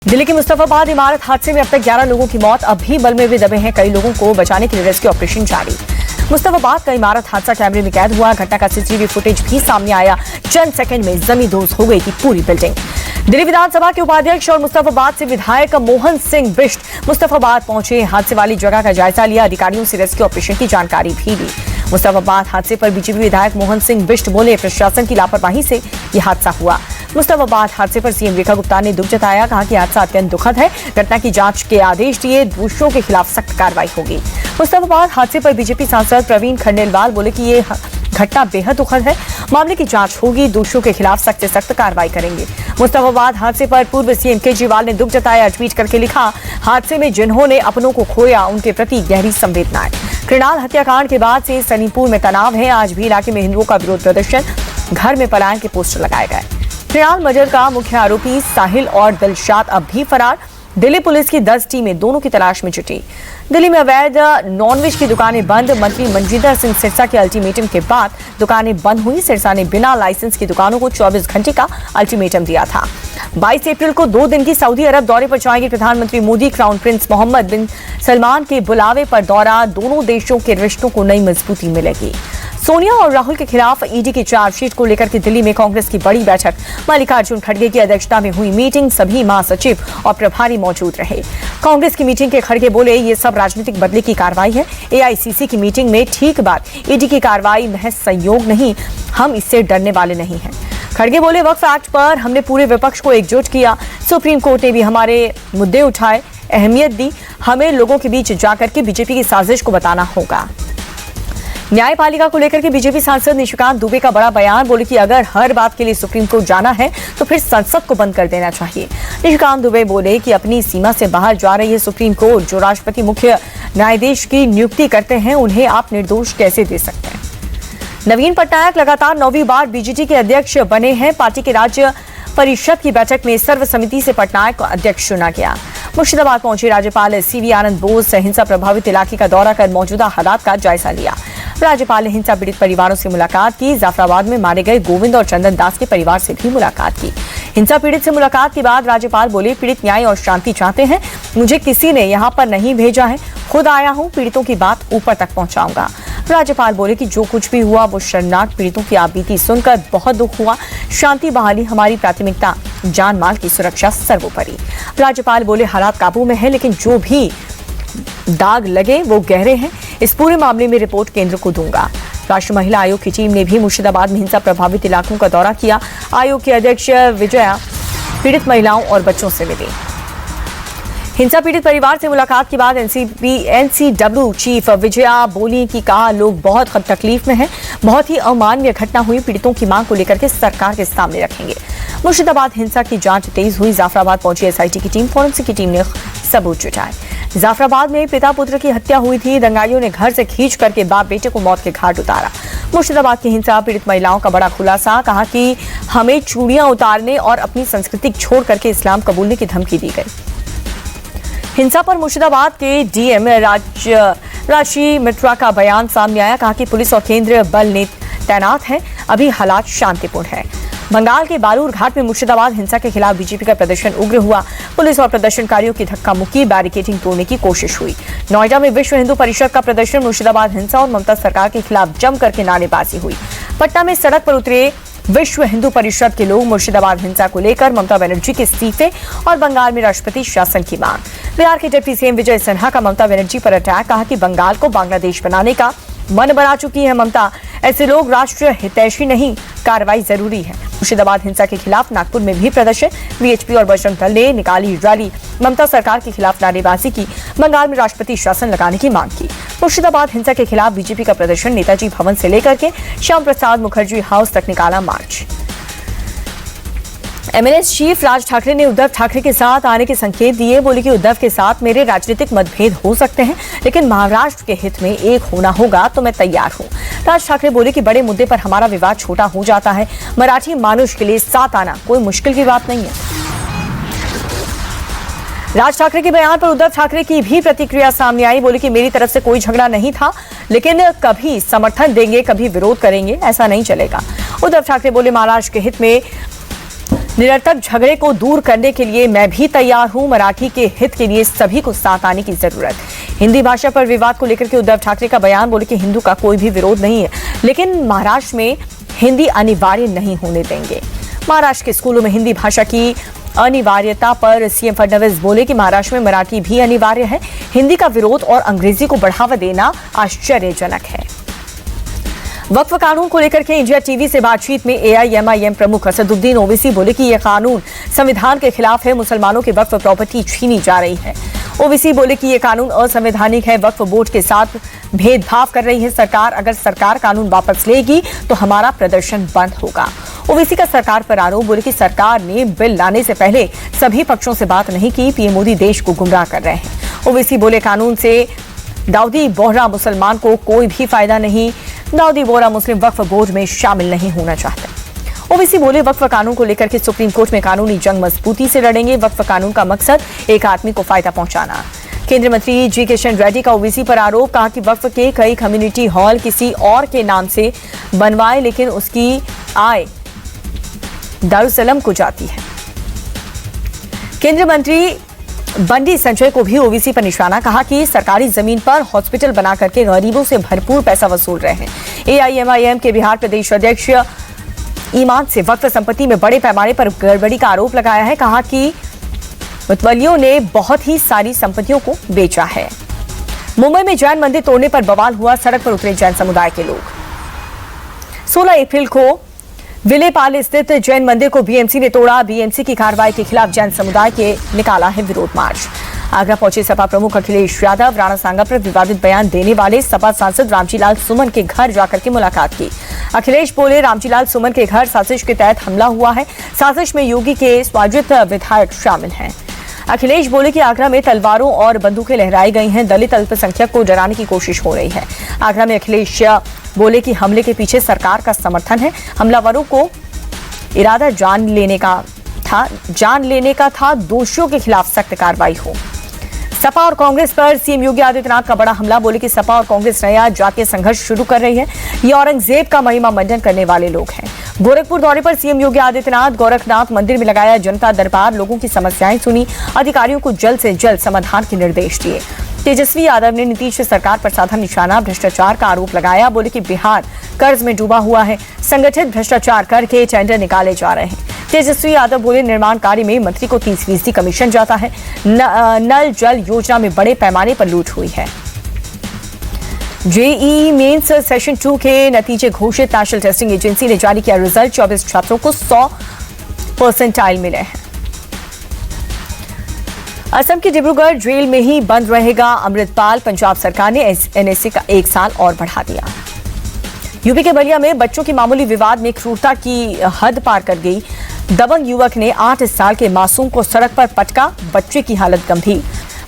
दिल्ली के मुस्तफाबाद इमारत हादसे में अब तक 11 लोगों की मौत, अब भी बल में भी दबे हैं कई लोगों को बचाने के लिए रेस्क्यू ऑपरेशन जारी। मुस्तफाबाद का इमारत हादसा कैमरे में कैद हुआ। घटना का सीसीटीवी फुटेज भी सामने आया। चंद सेकंड में जमींदोज हो गई थी पूरी बिल्डिंग। दिल्ली विधानसभा के उपाध्यक्ष और मुस्तफाबाद से विधायक मोहन सिंह बिष्ट मुस्तफाबाद पहुंचे, हादसे वाली जगह का जायजा लिया, अधिकारियों से रेस्क्यू ऑपरेशन की जानकारी भी दी। मुस्तफाबाद हादसे पर बीजेपी विधायक मोहन सिंह बिष्ट बोले, प्रशासन की लापरवाही से यह हादसा हुआ। मुस्तफाबाद हादसे पर सीएम रेखा गुप्ता ने दुख जताया, कहा कि हादसा अत्यंत दुखद है, घटना की जांच के आदेश दिए, दोषियों के खिलाफ सख्त कार्रवाई होगी। मुस्तफाबाद हादसे पर बीजेपी सांसद प्रवीण खंडेलवाल बोले कि ये घटना बेहद दुखद है, मामले की जांच होगी, दोषियों के खिलाफ सख्त से सख्त कार्रवाई करेंगे। मुस्तफाबाद हादसे पर पूर्व सीएम केजरीवाल ने दुख जताया, ट्वीट करके लिखा, हादसे में जिन्होंने अपनों को खोया उनके प्रति गहरी संवेदनाएं। कृणाल हत्याकांड के बाद से सनीपुर में तनाव है, आज भी इलाके में हिंदुओं का विरोध प्रदर्शन, घर में पलायन के पोस्टर लगाए गए। कृणाल मर्डर का मुख्य आरोपी साहिल और दिलशाद अब भी फरार। दिल्ली पुलिस की 10 टीमें दोनों की तलाश में जुटी। दिल्ली में अवैध नॉनवेज की दुकानें बंद, मंत्री मंजींदर सिंह सिरसा के अल्टीमेटम के बाद दुकानें बंद हुई। सिरसा ने बिना लाइसेंस की दुकानों को 24 घंटे का अल्टीमेटम दिया था। 22 अप्रैल को 2 दिन की सऊदी अरब दौरे पर जाएंगे प्रधानमंत्री मोदी। क्राउन प्रिंस मोहम्मद बिन सलमान के बुलावे पर दौरा, दोनों देशों के रिश्तों को नई मजबूती मिलेगी। सोनिया और राहुल के खिलाफ ईडी की चार्जशीट को लेकर के दिल्ली में कांग्रेस की बड़ी बैठक, मल्लिकार्जुन खड़गे की अध्यक्षता में हुई मीटिंग, सभी महासचिव और प्रभारी मौजूद रहे। कांग्रेस की मीटिंग के खड़गे बोले, ये सब राजनीतिक बदले की कार्रवाई है। एआईसीसी की मीटिंग में ठीक बात, ईडी की कार्रवाई महज संयोग नहीं, हम इससे डरने वाले नहीं हैं। खड़गे बोले, वक्फ एक्ट पर हमने पूरे विपक्ष को एकजुट किया, सुप्रीम कोर्ट ने भी हमारे मुद्दे उठाए, अहमियत दी, हमें लोगों के बीच जाकर के बीजेपी की साजिश को बताना होगा। न्यायपालिका को लेकर के बीजेपी सांसद निशिकांत दुबे का बड़ा बयान, बोले कि अगर हर बात के लिए सुप्रीम कोर्ट जाना है तो फिर संसद को बंद कर देना चाहिए। निशिकांत दुबे बोले कि अपनी सीमा से बाहर जा रही है सुप्रीम कोर्ट, जो राष्ट्रपति मुख्य न्यायाधीश की नियुक्ति करते हैं उन्हें आप निर्दोष कैसे दे सकते हैं। नवीन पटनायक लगातार 9वीं बार बीजेटी के अध्यक्ष बने हैं। पार्टी के राज्य परिषद की बैठक में सर्व समिति से पटनायक को अध्यक्ष चुना गया। मुर्शिदाबाद पहुंचे राज्यपाल सीवी आनंद बोस हिंसा प्रभावित इलाके का दौरा कर मौजूदा हालात का जायजा लिया। राज्यपाल ने हिंसा पीड़ित परिवारों से मुलाकात की। जाफराबाद में मारे गए गोविंद और चंदन दास के परिवार से भी मुलाकात की। हिंसा पीड़ित से मुलाकात के बाद राज्यपाल बोले, पीड़ित न्याय और शांति चाहते हैं, मुझे किसी ने यहाँ पर नहीं भेजा है, खुद आया हूँ, पीड़ितों की बात ऊपर तक पहुंचाऊंगा। राज्यपाल बोले कि जो कुछ भी हुआ वो शर्मनाक, पीड़ितों की आपबीती सुनकर बहुत दुख हुआ, शांति बहाली हमारी प्राथमिकता, जान माल की सुरक्षा सर्वोपरि। राज्यपाल बोले, हालात काबू में है, लेकिन जो भी दाग लगे वो गहरे हैं, इस पूरे मामले में रिपोर्ट केंद्र को दूंगा। राष्ट्रीय महिला आयोग की टीम ने भी मुर्शिदाबाद में हिंसा प्रभावित इलाकों का दौरा किया। आयोग की अध्यक्ष विजया पीड़ित महिलाओं और बच्चों से मिली। हिंसा पीड़ित परिवार से मुलाकात के बाद एनसीडब्ल्यू चीफ विजया बोली कि कहा, लोग बहुत तकलीफ में हैं, बहुत ही अमानवीय घटना हुई, पीड़ितों की मांग को लेकर के सरकार के सामने रखेंगे। मुर्शिदाबाद हिंसा की जांच तेज हुई। जाफराबाद पहुंची एसआईटी की टीम, फॉरेंसिक की टीम ने सबूत जुटाए। जाफराबाद में पिता पुत्र की हत्या हुई थी, दंगाइयों ने घर से खींच करके बाप बेटे को मौत के घाट उतारा। मुर्शिदाबाद की हिंसा पीड़ित महिलाओं का बड़ा खुलासा, कहा कि हमें चूड़ियां उतारने और अपनी संस्कृति छोड़ करके इस्लाम कबूलने की धमकी दी गई। हिंसा पर मुर्शिदाबाद के डीएम राशि मित्रा का बयान सामने आया, कहा कि पुलिस और केंद्रीय बल तैनात हैं, अभी हालात शांतिपूर्ण है। बंगाल के बालूर घाट में मुर्शिदाबाद हिंसा के खिलाफ बीजेपी का प्रदर्शन उग्र हुआ। पुलिस और प्रदर्शनकारियों की धक्का मुक्की, बैरिकेडिंग तोड़ने की कोशिश हुई। नोएडा में विश्व हिंदू परिषद का प्रदर्शन, मुर्शिदाबाद हिंसा और ममता सरकार के खिलाफ जम करके नारेबाजी हुई। पटना में सड़क पर उतरे विश्व हिंदू परिषद के लोग, मुर्शिदाबाद हिंसा को लेकर ममता बनर्जी के इस्तीफे और बंगाल में राष्ट्रपति शासन की मांग। बिहार के डिप्टी सीएम विजय सिन्हा का ममता बनर्जी पर अटैक, कहा कि बंगाल को बांग्लादेश बनाने का मन बना चुकी है ममता, ऐसे लोग राष्ट्रीय हितैषी नहीं, कार्रवाई जरूरी है। मुर्शिदाबाद हिंसा के खिलाफ नागपुर में भी प्रदर्शन, वीएचपी और बजरंग दल ने निकाली रैली, ममता सरकार के खिलाफ नारेबाजी की, बंगाल में राष्ट्रपति शासन लगाने की मांग की। मुर्शिदाबाद हिंसा के खिलाफ बीजेपी का प्रदर्शन, नेताजी भवन से लेकर के श्याम प्रसाद मुखर्जी हाउस तक निकाला मार्च। एमएनएस चीफ राज ठाकरे ने उद्धव ठाकरे के साथ आने के संकेत दिए, बोले कि उद्धव के साथ मेरे राजनीतिक मतभेद हो सकते हैं, लेकिन महाराष्ट्र के हित में एक होना होगा तो मैं तैयार हूं। राज ठाकरे बोले कि बड़े मुद्दे पर हमारा विवाद छोटा हो जाता है, मराठी मानुष के लिए साथ आना कोई मुश्किल की बात नहीं है। राज ठाकरे के बयान पर उद्धव ठाकरे की भी प्रतिक्रिया सामने आई, बोले कि मेरी तरफ से कोई झगड़ा नहीं था, लेकिन कभी समर्थन देंगे, कभी विरोध करेंगे, ऐसा नहीं चलेगा। उद्धव ठाकरे बोले, महाराष्ट्र के हित में निरर्थक झगड़े को दूर करने के लिए मैं भी तैयार हूं। मराठी के हित के लिए सभी को साथ आने की जरूरत। हिंदी भाषा पर विवाद को लेकर के उद्धव ठाकरे का बयान, बोले कि हिंदू का कोई भी विरोध नहीं है, लेकिन महाराष्ट्र में हिंदी अनिवार्य नहीं होने देंगे। महाराष्ट्र के स्कूलों में हिंदी भाषा की अनिवार्यता पर सीएम फडणवीस बोले कि महाराष्ट्र में मराठी भी अनिवार्य है। हिंदी का विरोध और अंग्रेजी को बढ़ावा देना आश्चर्यजनक है। वक्फ कानून को लेकर के इंडिया टीवी से बातचीत में एआईएमआईएम प्रमुख असदुद्दीन ओवैसी बोले कि यह कानून संविधान के खिलाफ है। मुसलमानों की वक्फ प्रॉपर्टी छीनी जा रही है। ओवैसी बोले कि यह कानून असंवैधानिक है। वक्फ बोर्ड के साथ भेदभाव कर रही है सरकार। अगर सरकार कानून वापस लेगी तो हमारा प्रदर्शन बंद होगा। ओवैसी का सरकार पर आरोप, बोले कि सरकार ने बिल लाने से पहले सभी पक्षों से बात नहीं की। पीएम मोदी देश को गुमराह कर रहे हैं। ओवैसी बोले कानून से दाऊदी बोहरा मुसलमान को कोई भी फायदा नहीं। दाऊदी बोहरा मुस्लिम वक्फ बोर्ड में शामिल नहीं होना चाहते। ओवैसी बोले वक्फ कानून को लेकर के सुप्रीम कोर्ट में कानूनी जंग मजबूती से लड़ेंगे। वक्फ कानून का मकसद एक आदमी को फायदा पहुंचाना। केंद्रीय मंत्री जी किशन रेड्डी का ओवैसी पर आरोप, कहा कि वक्फ के कई कम्युनिटी हॉल किसी और के नाम से बनवाए, लेकिन उसकी आय दारुसलम को जाती है। केंद्रीय मंत्री बंडी संजय को भी ओवैसी पर निशाना, कहा कि सरकारी जमीन पर हॉस्पिटल बना करके गरीबों से भरपूर पैसा वसूल रहे हैं। एआईएमआईएम के बिहार प्रदेश अध्यक्ष ईमान से वक्फ संपत्ति में बड़े पैमाने पर गड़बड़ी का आरोप लगाया है। कहा कि मुतवल्लियों ने बहुत ही सारी संपत्तियों को बेचा है। मुंबई में जैन मंदिर तोड़ने पर बवाल हुआ, सड़क पर उतरे जैन समुदाय के लोग। 16 अप्रैल को विलेपाले स्थित जैन मंदिर को बीएमसी ने तोड़ा। बीएमसी की कार्रवाई के खिलाफ जैन समुदाय के निकाला है विरोध मार्च। आगरा पहुंचे सपा प्रमुख अखिलेश यादव, राणा सांगा पर विवादित बयान देने वाले सपा सांसद रामजीलाल सुमन के घर जाकर के मुलाकात की। अखिलेश बोले रामजीलाल सुमन के घर साजिश के तहत हमला हुआ है। साजिश में योगी के स्वाजित विधायक शामिल हैं। अखिलेश बोले कि आगरा में तलवारों और बंदूकें लहराई गई हैं। दलित अल्पसंख्यक को डराने की कोशिश हो रही है। आगरा में अखिलेश बोले कि हमले के पीछे सरकार का समर्थन है। हमलावरों को इरादा जान लेने का था। दोषियों के खिलाफ सख्त कार्रवाई हो। सपा और कांग्रेस पर सीएम योगी आदित्यनाथ का बड़ा हमला, बोले कि सपा और कांग्रेस नया जातीय संघर्ष शुरू कर रही है। ये औरंगजेब का महिमा मंडन करने वाले लोग हैं। गोरखपुर दौरे पर सीएम योगी आदित्यनाथ गोरखनाथ मंदिर में लगाया जनता दरबार, लोगों की समस्याएं सुनी, अधिकारियों को जल्द से जल्द समाधान के निर्देश दिए। तेजस्वी यादव ने नीतीश सरकार पर साधा निशाना, भ्रष्टाचार का आरोप लगाया। बोले कि बिहार कर्ज में डूबा हुआ है, संगठित भ्रष्टाचार करके टेंडर निकाले जा रहे हैं। तेजस्वी यादव बोले निर्माण कार्य में मंत्री को 30% कमीशन जाता है। नल जल योजना में बड़े पैमाने पर लूट हुई है। जेईई मेंस सेशन 2 के नतीजे घोषित, नेशनल टेस्टिंग एजेंसी ने जारी किया रिजल्ट। 24 छात्रों को 100% मिले हैं। असम के डिब्रूगढ़ जेल में ही बंद रहेगा अमृतपाल। पंजाब सरकार ने एनएसए का 1 साल और बढ़ा दिया। यूपी के बलिया में बच्चों की मामूली विवाद में क्रूरता की हद पार कर गई। दबंग युवक ने 8 साल के मासूम को सड़क पर पटका, बच्चे की हालत गंभीर।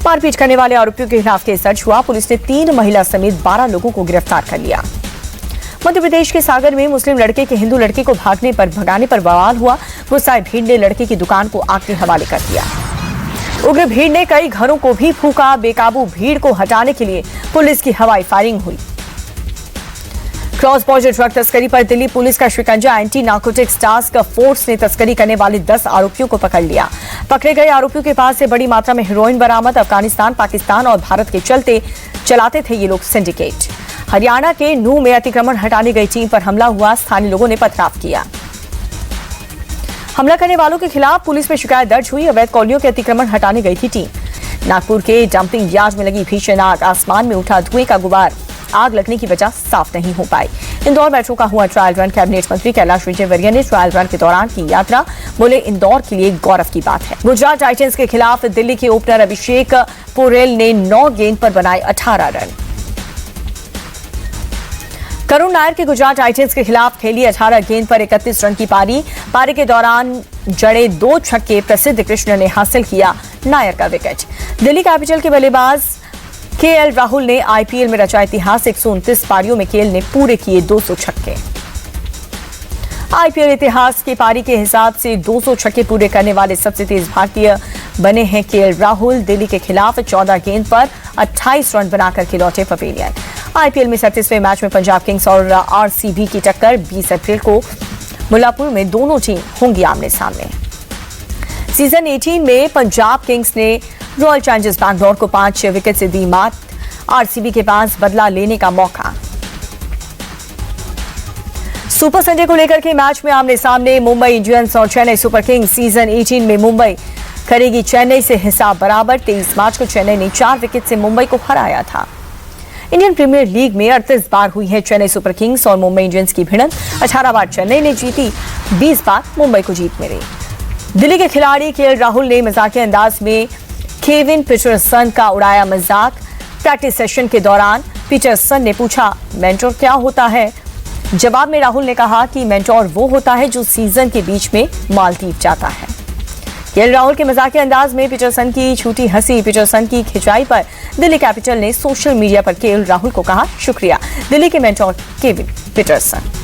मारपीट करने वाले आरोपियों के खिलाफ केस दर्ज हुआ। पुलिस ने 3 महिला समेत 12 लोगों को गिरफ्तार कर लिया। मध्य प्रदेश के सागर में मुस्लिम लड़के के हिंदू लड़के को भगाने पर बवाल हुआ। गुस्साए भीड़ ने लड़के की दुकान को आग के हवाले कर दिया। उग्र भीड़ ने कई घरों को भी फूंका। बेकाबू भीड़ को हटाने के लिए पुलिस की हवाई फायरिंग हुई। क्रॉस बॉर्डर ड्रग तस्करी पर दिल्ली पुलिस का शिकंजा, एंटी नार्कोटिक्स टास्क फोर्स ने तस्करी करने वाले 10 आरोपियों को पकड़ लिया। पकड़े गए आरोपियों के पास से बड़ी मात्रा में हेरोइन बरामद। अफगानिस्तान, पाकिस्तान और भारत के चलाते थे ये लोग सिंडिकेट। हरियाणा के नूह में अतिक्रमण हटाने गई टीम पर हमला हुआ। स्थानीय लोगों ने पथराव किया। हमला करने वालों के खिलाफ पुलिस में शिकायत दर्ज हुई। अवैध कॉलोनियों के अतिक्रमण हटाने गई थी टीम। नागपुर के डंपिंग यार्ड में लगी भीषण आग, आसमान में उठा धुएं का गुबार। आग लगने की वजह साफ नहीं हो पाई। इंदौर मेट्रो का हुआ ट्रायल रन। कैबिनेट मंत्री कैलाश विजयवर्गीय ने ट्रायल रन के दौरान की यात्रा, बोले इंदौर के लिए गौरव की बात है। गुजरात टाइटंस के खिलाफ दिल्ली के ओपनर अभिषेक पोरेल ने 9 गेंद पर बनाए 18 रन। करुण नायर के गुजरात टाइटंस के खिलाफ खेली 18 गेंद पर 31 रन की पारी। पारी के दौरान जड़े 2 छक्के प्रसिद्ध कृष्ण ने हासिल किया नायर का विकेट। दिल्ली कैपिटल के बल्लेबाज केएल राहुल ने आईपीएल में रचा इतिहास। 129 पारियों में केएल ने पूरे किए 200 छक्के। आईपीएल इतिहास की पारी के हिसाब से 200 छक्के पूरे करने वाले सबसे तेज भारतीय बने हैं केएल राहुल। दिल्ली के खिलाफ 14 गेंद पर 28 रन बनाकर के लौटे पवेलियन। आईपीएल में 37वें मैच में पंजाब किंग्स और आरसीबी की टक्कर। 20 अप्रैल को मुल्लापुर में दोनों टीम होंगी आमने सामने। सीजन 18 में पंजाब किंग्स ने रॉयल चैलेंजर्स बैंगलोर को 5 विकेट से दी मात। आरसीबी के पास बदला लेने का मौका। सुपर संडे को लेकर के मैच में आमने सामने मुंबई इंडियंस और चेन्नई सुपर किंग्स। सीजन 18 में मुंबई करेगी चेन्नई से हिसाब बराबर। 23 मार्च को चेन्नई ने 4 विकेट से मुंबई को हराया था। इंडियन प्रीमियर लीग में 38 बार हुई है चेन्नई सुपर किंग्स और मुंबई इंडियंस की भिड़ंत। 18 बार चेन्नई ने जीती, 20 बार मुंबई को जीत मिली। दिल्ली के खिलाड़ी केएल राहुल ने मजाकिया अंदाज में केविन पीटरसन का उड़ाया मजाक। प्रैक्टिस सेशन के दौरान पीटरसन ने पूछा, मेंटोर क्या होता है? जवाब में राहुल ने कहा कि मेंटोर वो होता है जो सीजन के बीच में मालदीव जाता है। केएल राहुल के मजाकिया अंदाज में पीटरसन की छूटी हंसी। पीटरसन की खिंचाई पर दिल्ली कैपिटल ने सोशल मीडिया पर केएल राहुल को कहा शुक्रिया। दिल्ली के मेंटोर केविन पीटरसन।